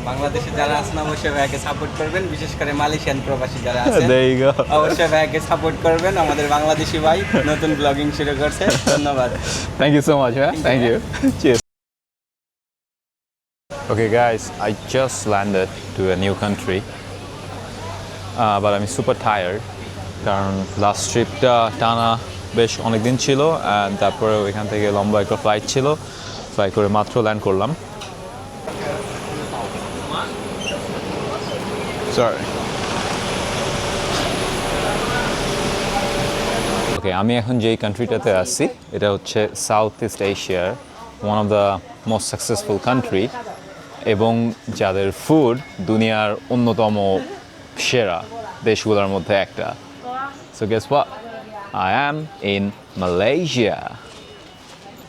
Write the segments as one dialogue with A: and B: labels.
A: বাংলাদেশে যারা আছেন অবশ্যই ভাইকে সাপোর্ট করবেন, বিশেষ করে মালয়েশিয়ান প্রবাসী যারা আছেন
B: There you go.
A: অবশ্যই ভাইকে সাপোর্ট করবেন। আমাদের বাংলাদেশি ভাই নতুন ব্লগিং শুরু করছে, ধন্যবাদ।
B: Thank you so much, man. Thank you. Cheers. Okay, guys, I just landed to a new country, but I'm super tired. কারণ লাস্ট ট্রিপটা টানা বেশ অনেক দিন ছিল, অ্যান্ড তারপরে ওইখান থেকে লম্বা একটা ফ্লাইট ছিল, ফ্লাই করে মাত্র ল্যান্ড করলাম। সরি। ওকে, আমি এখন যেই কান্ট্রিটাতে আছি এটা হচ্ছে সাউথ ইস্ট এশিয়ার one of the most successful country, এবং যাদের ফুড দুনিয়ার অন্যতম সেরা দেশগুলোর মধ্যে একটা। So guess what? I am in Malaysia.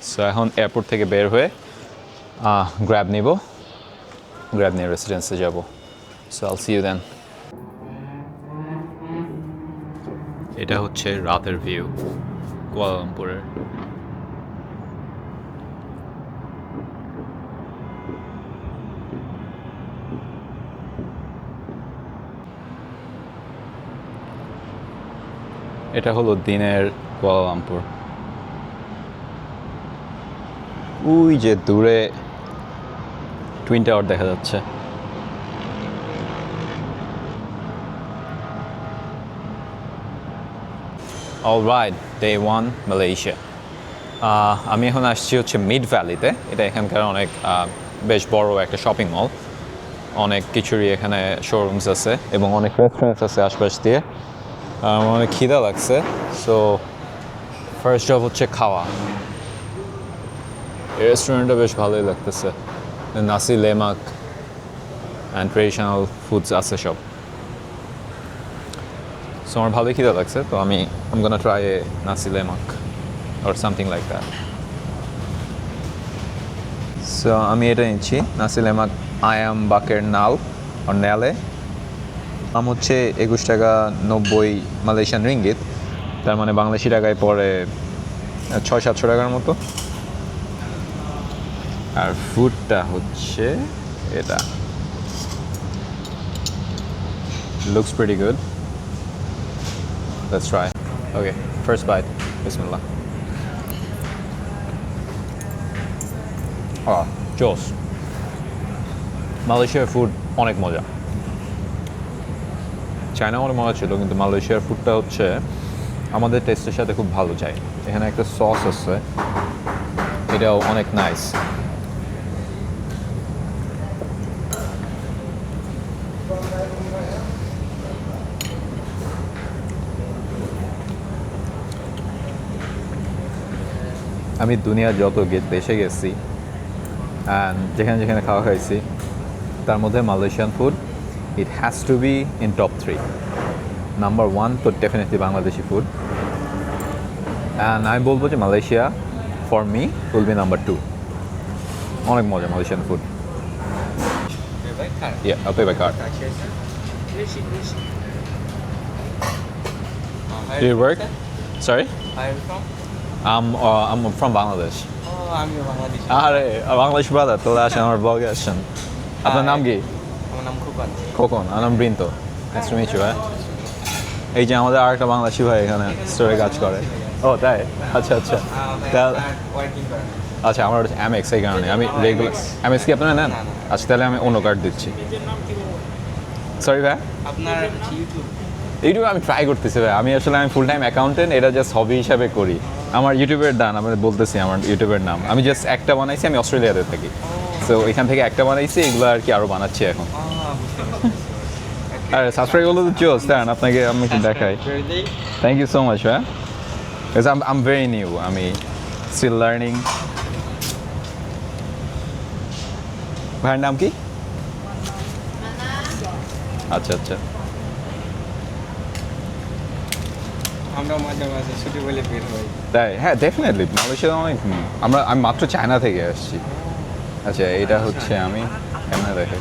B: So এখন এয়ারপোর্ট থেকে বের হয়ে গ্র্যাব নিব, গ্র্যাব নিয়ে রেসিডেন্সে যাব। So I'll see you then. এটা হচ্ছে রাতের ভিউ কুয়ালালামপুরের। এটা হলো দিনের কুয়ালালামপুর। ওই যে দূরে টুইন টাওয়ার দেখা যাচ্ছে। Alright, day 1 Malaysia. আমি এখন আসছি হচ্ছে মিড ভ্যালিতে। এটা এখানকার অনেক বেশ বড় একটা শপিং মল, অনেক কিছুরই এখানে শোরুমস আছে এবং অনেক রেস্টুরেন্টস আছে আশপাশ দিয়ে। আমার অনেক খিদা লাগছে, সো ফার্স্ট জব হচ্ছে খাওয়া। এই রেস্টুরেন্টটা বেশ ভালোই লাগতেছে, নাসি লেমাক অ্যান্ড ট্রেডিশনাল ফুডস আছে সব। সো আমার ভালোই খিদা লাগছে, তো I'm gonna try a nasi lemak or something like that. So আমি এটা নিচ্ছি, নাসি লেমাক আয়াম বাকের নাল আর নেলে। দাম হচ্ছে 21 টাকা 90 মালয়েশিয়ান রিঙ্গিত, তার মানে বাংলাদেশি টাকায় পড়ে 600-700 টাকার মতো। আর ফুডটা হচ্ছে এটা, looks pretty good. Let's try. Okay, first bite. Bismillah. Joss. মালয়েশিয়ার ফুড অনেক মজা। চায়না অনেক মজা ছিল, কিন্তু মালয়েশিয়ার ফুডটা হচ্ছে আমাদের টেস্টের সাথে খুব ভালো যায়। এখানে একটা সস আছে, এটাও অনেক নাইস। আমি দুনিয়ার যত দেশে গেছি অ্যান্ড যেখানে যেখানে খাওয়া খাইছি, তার মধ্যে Malaysian food it has to be in top 3। Number 1 তো ডেফিনেটলি বাংলাদেশি ফুড, অ্যান্ড আমি বলবো যে Malaysia for me will be number 2। অনেক মজা Malaysian food. Yeah, I'll pay by card. Do you work? Sorry?
A: Where are you from?
B: I'm from Bangladesh.
A: আমিও বাংলাদেশি।
B: আরে Bangladesh brother, তোরা আসেন আমার ব্লগে আসেন। আপনার নাম কি?
A: আমার নাম খোকন।
B: খোকন। আমার নাম Brinto. Nice to meet you. এই যে আমাদের আরেকটা বাংলাদেশি ভাই এখানে স্টোরে কাজ করে। ও তাই? আচ্ছা আচ্ছা।
A: ওয়ার্কিং করেন?
B: আচ্ছা, আমার হচ্ছে এমএক্স, এই কারণে আমি রেগুলার। এমএক্স কি আপনারা নেন? আচ্ছা, তাহলে আমি অন্য কার্ড দিচ্ছি। সরি ভাই,
A: আপনার ইউটিউব?
B: ইউটিউবে আমি ট্রাই করতেছি ভাই। আমি ফুল টাইম অ্যাকাউন্টেন্ট, এটা জাস্ট হবি হিসাবে করি। আমার ইউটিউবের দান আমি বলতেছি, আমার ইউটিউবের নাম আমি জাস্ট একটা বানাইছি। আমি অস্ট্রেলিয়াতে থাকি, সো এখান থেকে একটা বানাইছি, এগুলো আর কি আরও বানাচ্ছি এখন। আর সাবস্ক্রাইব করলে তো চোস দেন, আপনাকে আমি একটু দেখাই। থ্যাংক ইউ সো মাচ ভাই, because I am very new, আমি স্টিল লার্নিং। ভাইয়ের নাম কি? আচ্ছা আচ্ছা।
A: আমরা মাঝে মাঝে ছুটি বলে বের হই।
B: তাই? হ্যাঁ, ডেফিনেটলি মালয়েশিয়া অনেক। আমি মাত্র চায়না থেকে আসছি। আচ্ছা, এটা হচ্ছে আমি কেমনে দেখে।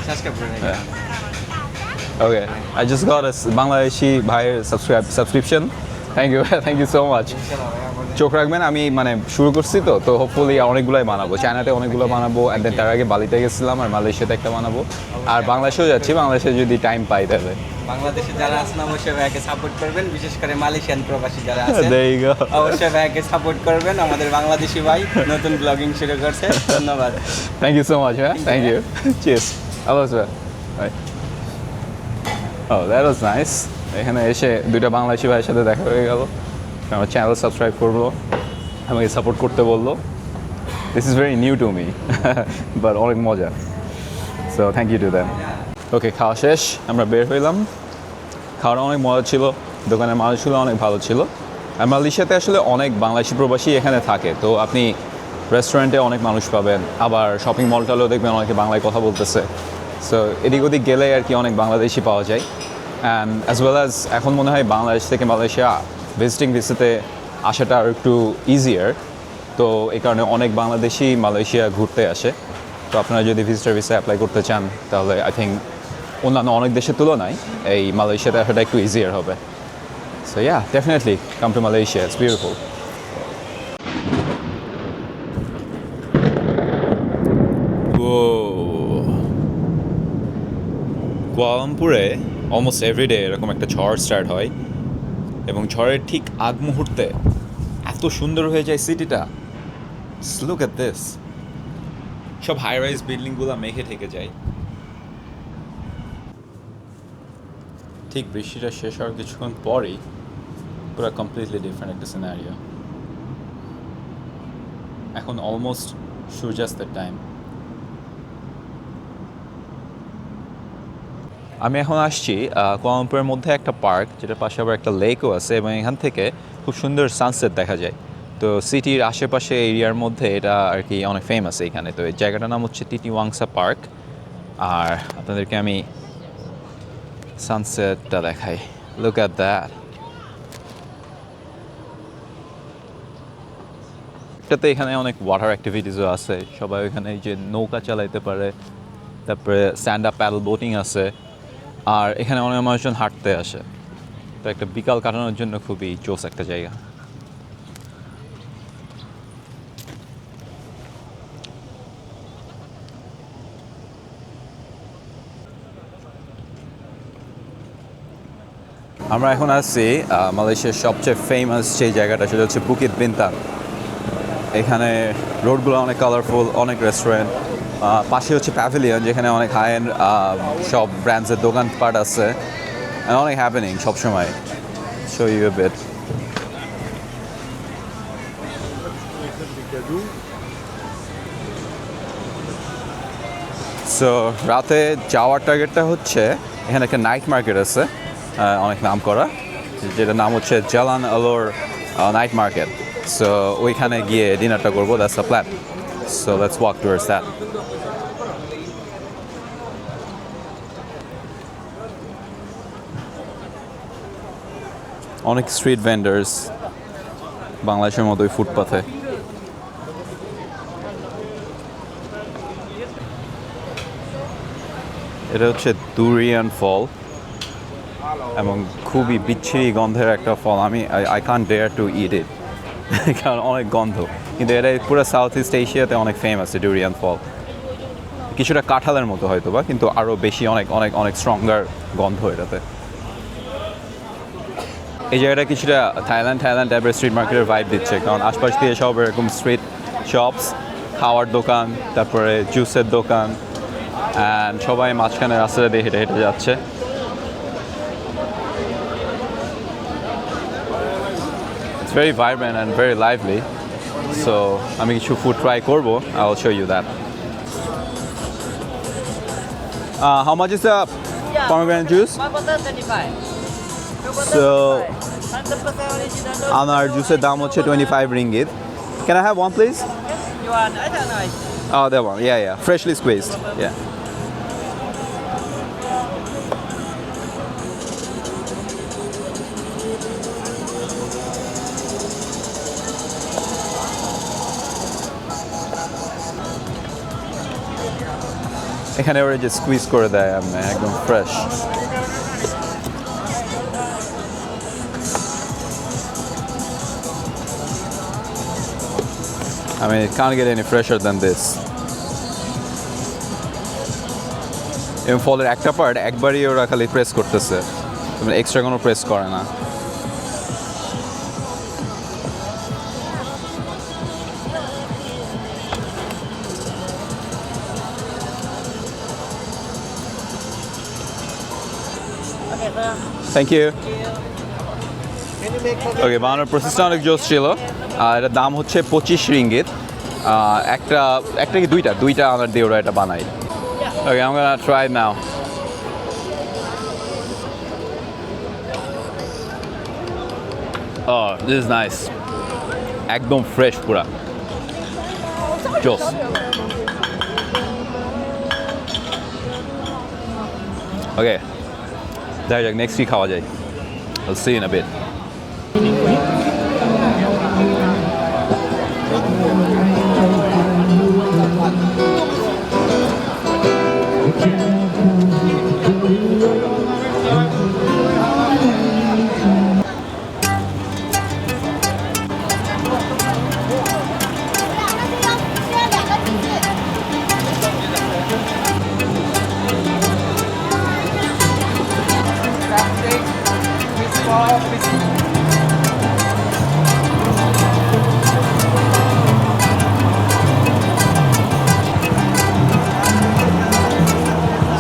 A: সাবস্ক্রাইব করে
B: Okay, I just got a Bangladeshi bhaiyer subscription. Thank you so much. চোখ রাখবেন, আমি মানে শুরু করছি তো হোপফুলি অনেকগুলোই বানাবো। চায়নাতে অনেকগুলো বানাবো, অ্যান্ড দেন তার আগে বালিতে গেছিলাম আর মালয়েশিয়াতে একটা বানাবো, আর বাংলাদেশেও যাচ্ছি। বাংলাদেশে যদি টাইম পাই তাহলে।
A: বাংলাদেশে যারা আছেন অবশ্যই ভাইয়াকে সাপোর্ট করবেন, বিশেষ করে মালয়েশিয়ান প্রবাসী যারা আছেন
B: There you go.
A: অবশ্যই ভাইয়াকে সাপোর্ট করবেন। আমাদের বাংলাদেশি ভাই নতুন ব্লগিং শুরু করছে। ধন্যবাদ।
B: থ্যাংক ইউ সো মাচ, হ্যাঁ, থ্যাংক ইউ। চিয়ার্স। আল্লাহ হাফেজ। Bye. Oh that was nice. এখানে এসে দুইটা বাংলাদেশি ভাইয়ের সাথে দেখা হয়ে গেল। আমার চ্যানেল সাবস্ক্রাইব করলো, আমাকে সাপোর্ট করতে বললো। This is very new to me, but অনেক মজা। So thank you to them. Okay, খাওয়া শেষ, আমরা বের হইলাম। খাওয়াটা অনেক মজা ছিল, দোকানের মানুষগুলো অনেক ভালো ছিল। আর মালয়েশিয়াতে আসলে অনেক বাংলাদেশি প্রবাসী এখানে থাকে, তো আপনি রেস্টুরেন্টে অনেক মানুষ পাবেন, আবার শপিং মলটালেও দেখবেন অনেকে বাংলায় কথা বলতেছে। সো এদিক ওদিক গেলে আর কি অনেক বাংলাদেশি পাওয়া যায়। অ্যান্ড অ্যাজ ওয়েল অ্যাজ এখন মনে হয় বাংলাদেশ থেকে মালয়েশিয়া ভিজিটিং ভিসাতে আসাটা আর একটু ইজিয়ার, তো এই কারণে অনেক বাংলাদেশি মালয়েশিয়া ঘুরতে আসে। তো আপনারা যদি ভিজিটার ভিসা অ্যাপ্লাই করতে চান তাহলে আই থিঙ্ক অন্যান্য অনেক দেশের তুলনায় এই মালয়েশিয়াতে আসাটা একটু ইজিয়ার হবে। So yeah, definitely come to Malaysia, it's beautiful. কুয়ালালামপুরে অলমোস্ট এভরিডে এরকম একটা ঝড় স্টার্ট হয়, এবং ঝড়ের ঠিক আগ মুহূর্তে এত সুন্দর হয়ে যায় সিটিটা। লুক এট দিস, সব হাই রাইজ বিল্ডিংগুলো মেঘে ঢেকে যায়। ঠিক বৃষ্টিটা শেষ হওয়ার কিছুক্ষণ পরেই পুরো কমপ্লিটলি ডিফারেন্ট একটা সিনারিও। এখন অলমোস্ট সূর্যাস্তের টাইম। আমি এখন আসছি কুয়ালালামপুরের মধ্যে একটা পার্ক, যেটার পাশে আবার একটা লেকও আছে, এবং এখান থেকে খুব সুন্দর সানসেট দেখা যায়। তো সিটির আশেপাশে এরিয়ার মধ্যে এটা আর কি অনেক ফেমাস এখানে। তো এই জায়গাটার নাম হচ্ছে টিটি ওয়াংসা পার্ক। আর আপনাদেরকে আমি সানসেটটা দেখাই। Look at that. এটাতে এখানে অনেক ওয়াটার অ্যাক্টিভিটিসও আছে, সবাই এখানে এই যে নৌকা চালাইতে পারে, তারপরে স্ট্যান্ড আপ প্যাডেল বোটিং আছে, আর এখানে অনেক মানুষজন হাঁটতে আসে। তো একটা বিকাল কাটানোর জন্য খুবই জোস একটা জায়গা। আমরা এখন আসছি মালয়েশিয়ার সবচেয়ে ফেমাস যে জায়গাটা, সেটা হচ্ছে বুকিত বিন্তাং। এখানে রোডগুলো অনেক কালারফুল, অনেক রেস্টুরেন্ট, পাশে হচ্ছে প্যাভিলিয়ন, যেখানে অনেক হাই এন্ড সব ব্র্যান্ডসের দোকানপাট আছে, অনেক হ্যাপেনিং সবসময়। Show you a bit. So রাতে যাওয়ার টার্গেটটা হচ্ছে, এখানে একটা নাইট মার্কেট আছে অনেক নাম করা, যেটার নাম হচ্ছে জালান আলোর নাইট মার্কেট। সো ওইখানে গিয়ে ডিনারটা করবো, that's the plan. So let's walk towards that. অনেক স্ট্রিট ভেন্ডার্স, বাংলাদেশের মতোই ফুটপাথে। এটা হচ্ছে দুরিয়ান ফল, এবং খুবই বিচ্ছিরি গন্ধের একটা ফল। আমি আই কান্ট ডেয়ার টু ইট ইট, কারণ অনেক গন্ধ। কিন্তু এটা পুরো সাউথ ইস্ট এশিয়াতে অনেক ফেমাস ডুরিয়ান ফল। কিছুটা কাঁঠালের মতো হয়তো বা, কিন্তু আরও বেশি অনেক অনেক অনেক স্ট্রঙ্গার গন্ধ এটাতে। এই জায়গাটা কিছুটা থাইল্যান্ড টাইপের স্ট্রিট মার্কেটের ভাইব দিচ্ছে, কারণ আশপাশ দিয়ে সব এরকম স্ট্রিট শপস, খাওয়ার দোকান, তারপরে জুসের দোকান, অ্যান্ড সবাই মাঝখানে রাস্তাটা দিয়ে হেঁটে হেঁটে যাচ্ছে। It's very vibrant and very lively. So আমি কিছু ফুড ট্রাই করবো, I will show you that. How much is the pomegranate juice?
C: 125.
B: So
C: 100% original.
B: আমার জুসের দাম হচ্ছে 25 ringgit. Can I have one please?
C: You want? I don't know.
B: Oh, that one. Yeah, freshly squeezed. Yeah. এখানে ওরা যে squeeze করে দেয় একদম fresh. I mean, it can't get any fresher than this. এবং ফলের একটা পার্ট একবারই ওরা খালি প্রেস করতেছে, মানে এক্সট্রা কোনো প্রেস করে না। Thank you. ওকে, বানানোর প্রসেসটা অনেক জোস ছিল। আর এটার দাম হচ্ছে 25 রিঙ্গিত। একটা কি দুইটা আনার দিয়ে ওরা এটা বানায়। ওকে, I'm gonna try now. Oh, this is nice. একদম ফ্রেশ পুরা জোস। ওকে, দেখা যাক নেক্সট কি খাওয়া যায়। I'll see you in a bit.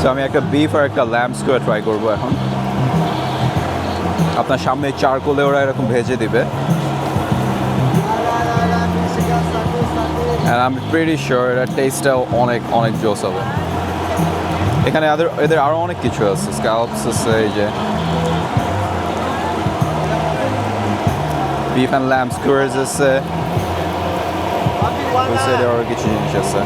B: So আমি একটা বিফ আর একটা ল্যাম্ব স্কোয়ার ট্রাই করবো এখন। আপনার সামনে চারকোলে ওরা এরকম ভেজে দিবে। And I'm pretty sure এটার টেস্টটাও অনেক জোস হবে। এখানে এদের আরও অনেক কিছু আছে, স্ক্যালপস আছে, এই যে বিফ অ্যান্ড ল্যাম্ব স্কোয়ার্স আছে, ওই সাইডে আরও কিছু জিনিস আছে।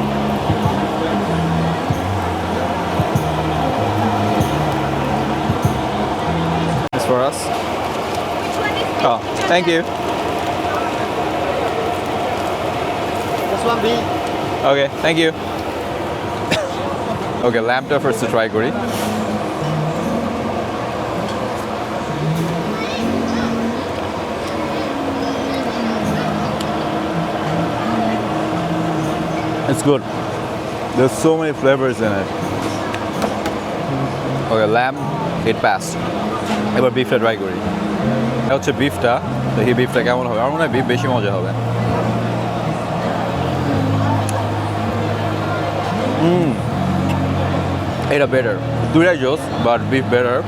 B: For us. Oh, thank you.
A: This one be
B: Okay, thank you. Okay, lamb first to try kori. It's good. There's so many flavors in it. Okay, lamb, it passed. এবার বিফটা try করি। এটা হচ্ছে বিফটা, দেখি বিফটা কেমন হবে। আমার মনে হয় বিফ বেশি মজা হবে। এটা বেটার, দুইটাই জোস, বাট বিফ বেটার।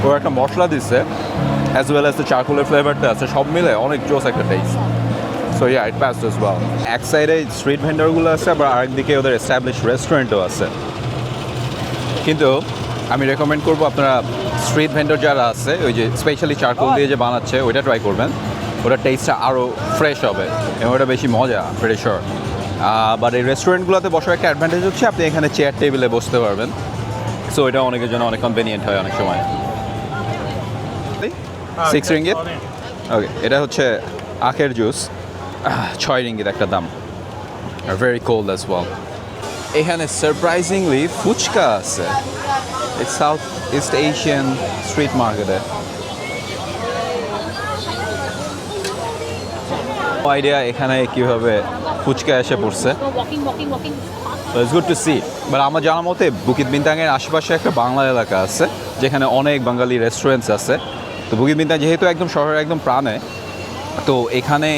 B: ওর একটা মশলা দিচ্ছে, অ্যাজ ওয়েল অ্যাজ দ্য চারকোলের ফ্লেভারটা আছে, সব মিলে অনেক জোস একটা টেস্ট। সো ইয়া, ইট পাসড অ্যাজ ওয়েল। এক সাইডে স্ট্রিট ভেন্ডারগুলো আছে, আবার আরেকদিকে ওদের এস্টাবলিশ রেস্টুরেন্টও আছে। কিন্তু আমি রেকমেন্ড করবো আপনারা স্ট্রিট ভেন্ডর যারা আছে, ওই যে স্পেশালি চারকোল দিয়ে যে বানাচ্ছে ওইটা ট্রাই করবেন। ওটার টেস্টটা আরও ফ্রেশ হবে এবং ওটা বেশি মজা, ভেরি শিওর। বাট এই রেস্টুরেন্টগুলোতে বসার একটা অ্যাডভান্টেজ হচ্ছে আপনি এখানে চেয়ার টেবিলে বসতে পারবেন। সো এটা অনেকের জন্য অনেক কনভেনিয়েন্ট হয় অনেক সময়। 6 রিঙ্গিত। ওকে, এটা হচ্ছে আখের জুস, 6 রিঙ্গিত একটা দাম। Very cold as well. এখানে সারপ্রাইজিংলি ফুচকা আছে। It's Southeast Asian street market. Idea এখানে কিভাবে ফুচকা এসে পড়ছে। It's good to see. But আমার জানা মতে বুকিত বিন্তাংয়ের আশেপাশে একটা বাংলা এলাকা আছে যেখানে অনেক বাঙালি রেস্টুরেন্টস আছে। তো বুকিত বিন্তাং যেহেতু একদম শহরের একদম প্রাণে, তো এখানে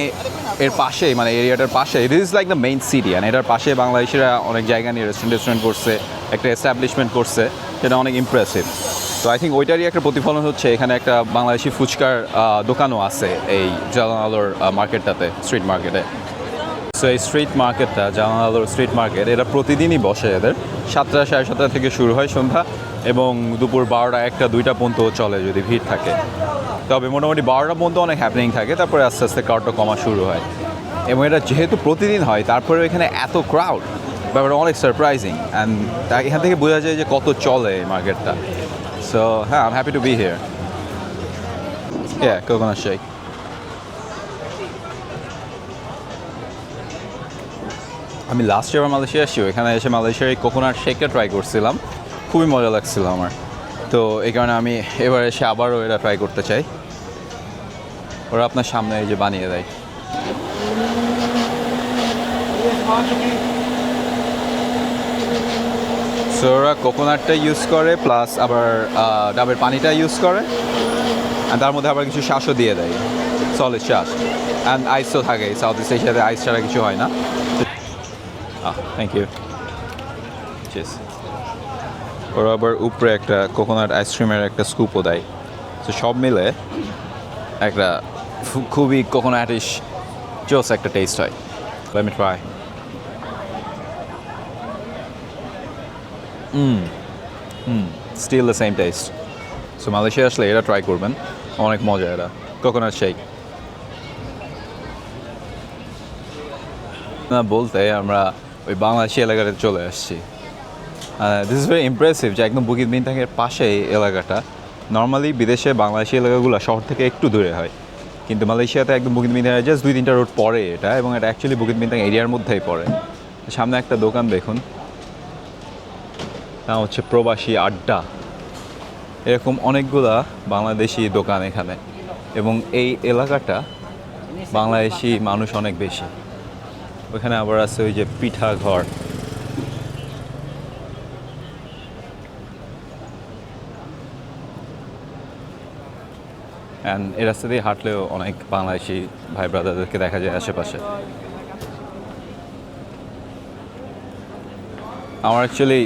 B: এর পাশে, মানে এরিয়াটার পাশে, it is like the main city, and এটার পাশে বাংলাদেশিরা অনেক জায়গা নিয়ে রেস্টুরেন্ট করছে, একটা এস্টাবলিশমেন্ট করছে, সেটা অনেক ইমপ্রেসিভ। তো আই থিঙ্ক ওইটারই একটা প্রতিফলন হচ্ছে এখানে একটা বাংলাদেশি ফুচকার দোকানও আছে এই জালান আলোর মার্কেটটাতে, স্ট্রিট মার্কেটে। সো এই স্ট্রিট মার্কেটটা, জালান আলোর স্ট্রিট মার্কেট, এটা প্রতিদিনই বসে। এদের 7টা, 7:30 থেকে শুরু হয় সন্ধ্যা, এবং দুপুর 12টা, 1টা, 2টা পর্যন্ত চলে যদি ভিড় থাকে। তবে মোটামুটি 12টা পর্যন্ত অনেক হ্যাপেনিং থাকে, তারপরে আস্তে আস্তে ক্রাউডটা কমা শুরু হয়। এবং এটা যেহেতু প্রতিদিন হয়, তারপরে এখানে এত ক্রাউড, ব্যাপারটা অনেক সারপ্রাইজিং। অ্যান্ড এখান থেকে বোঝা যায় যে কত চলে এই মার্কেটটা। সো হ্যাঁ, I am happy to B here. Coconut shake. আমি লাস্ট ইয়ার মালয়েশিয়া আসছি, এখানে এসে মালয়েশিয়ার এই কোকোনাট শেকটা ট্রাই করছিলাম, খুবই মজা লাগছিল আমার। তো এই কারণে আমি এবার এসে আবারও এটা ট্রাই করতে চাই। ওরা আপনার সামনে এই যে বানিয়ে দেয়। সো ওরা কোকোনাটটা ইউজ করে প্লাস আবার ডাবের পানিটা ইউজ করে আর তার মধ্যে আবার কিছু শ্বাসও দিয়ে দেয় সলিড শ্বাস অ্যান্ড আইসও থাকে সাউথ ইস্ট এশিয়াতে আইস ছাড়া কিছু হয় না থ্যাংক ইউ চিজ ওরা আবার উপরে একটা কোকোনাট আইসক্রিমের একটা স্কুপও দেয় তো সব মিলে একটা খুবই কোকোনাটিশ জোস একটা টেস্ট হয় Let me try. Still the same taste. So Malaysia আসলে এটা ট্রাই করবেন অনেক মজা এটা কোকোনাট শেক না বলতে আমরা ওই বাংলাদেশি এলাকাতে চলে আসছি দিস ইজ ভেরি ইমপ্রেসিভ যে একদম বুকিত বিনতাংয়ের পাশে এই এলাকাটা নর্মালি বিদেশে বাংলাদেশি এলাকাগুলো শহর থেকে একটু দূরে হয় কিন্তু মালয়েশিয়াতে একদম বুকিত বিনতাংয়ের জাস্ট 2-3টা রোড পরে এটা এবং এটা অ্যাকচুয়ালি বুকিত বিনতাং এরিয়ার মধ্যেই পড়ে সামনে একটা দোকান দেখুন তা হচ্ছে প্রবাসী আড্ডা এরকম অনেকগুলা বাংলাদেশি দোকান এখানে এবং এই এলাকাটা বাংলাদেশি মানুষ অনেক বেশি ওইখানে আবার আছে ওই যে পিঠা ঘর অ্যান্ড এ রাস্তা দিয়ে হাঁটলেও অনেক বাংলাদেশি ভাই ব্রাদারদেরকে দেখা যায় আশেপাশে আমার অ্যাকচুয়ালি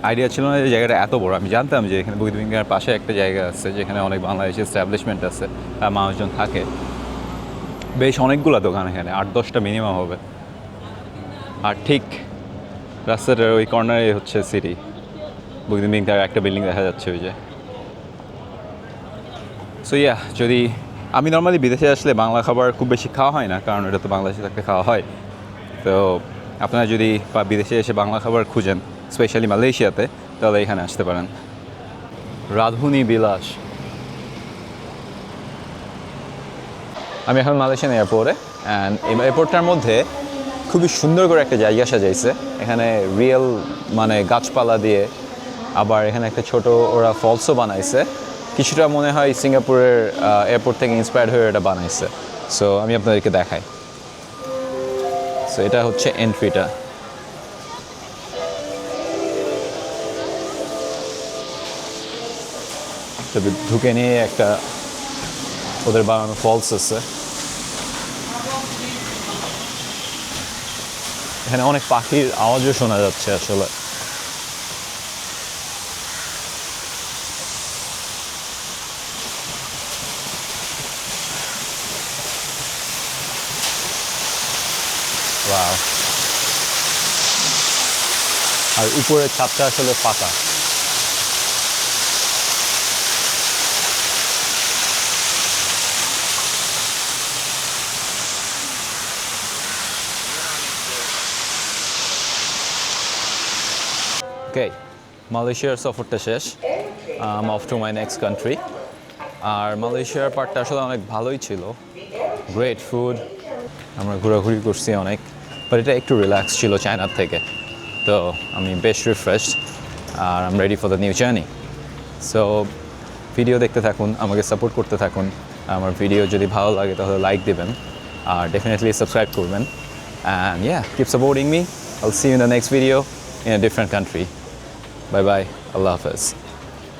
B: আইডিয়া ছিল না যে জায়গাটা এত বড় আমি জানতাম যে এখানে বুকিত বিনতাংয়ের পাশে একটা জায়গা আছে যেখানে অনেক বাংলাদেশি এস্টাবলিশমেন্ট আছে আর মানুষজন থাকে বেশ অনেকগুলো দোকান এখানে 8-10টা মিনিমাম হবে আর ঠিক রাস্তাটার ওই কর্নারে হচ্ছে সিটি বুকিত বিনতাংয়ের একটা বিল্ডিং দেখা যাচ্ছে ওই যে সো ইয়া যদি আমি নর্মালি বিদেশে আসলে বাংলা খাবার খুব বেশি খাওয়া হয় না কারণ এটা তো বাংলাদেশে থাকতে খাওয়া হয় তো আপনারা যদি বিদেশে এসে বাংলা খাবার খুঁজেন স্পেশালি মালয়েশিয়াতে তাহলে এখানে আসতে পারেন রাঁধুনি বিলাস আমি এখন মালয়েশিয়ান এয়ারপোর্টে অ্যান্ড এই এয়ারপোর্টটার মধ্যে খুবই সুন্দর করে একটা জায়গা সাজাইছে এখানে রিয়েল মানে গাছপালা দিয়ে আবার এখানে একটা ছোট ওরা ফলসও বানাইছে কিছুটা মনে হয় সিঙ্গাপুরের এয়ারপোর্ট থেকে ইন্সপায়ার্ড হয়ে এটা বানাইছে সো আমি আপনাদেরকে দেখাই সো এটা হচ্ছে এন্ট্রিটা তবে ঢুকে নিয়ে একটা ওদের বানানো ফলস আছে এখানে অনেক পাখির আওয়াজও শোনা যাচ্ছে আসলে আর উপরের ছাদটা আসলে ফাঁকা ওকে মালয়েশিয়ার সফরটা শেষ off to my next country আর মালয়েশিয়ার পার্টটা আসলে অনেক ভালোই ছিল গ্রেট ফুড আমরা ঘোরাঘুরি করছি অনেক বাট এটা একটু রিল্যাক্স ছিল চায়নার থেকে তো আমি বেশ রিফ্রেশড আর I am ready for the new journey so video দেখতে থাকুন আমাকে সাপোর্ট করতে থাকুন আমার ভিডিও যদি ভালো লাগে তাহলে লাইক দেবেন আর ডেফিনেটলি সাবস্ক্রাইব করবেন and yeah keep supporting me I'll see you in the next video in a different country. Bye bye. Allah Hafiz.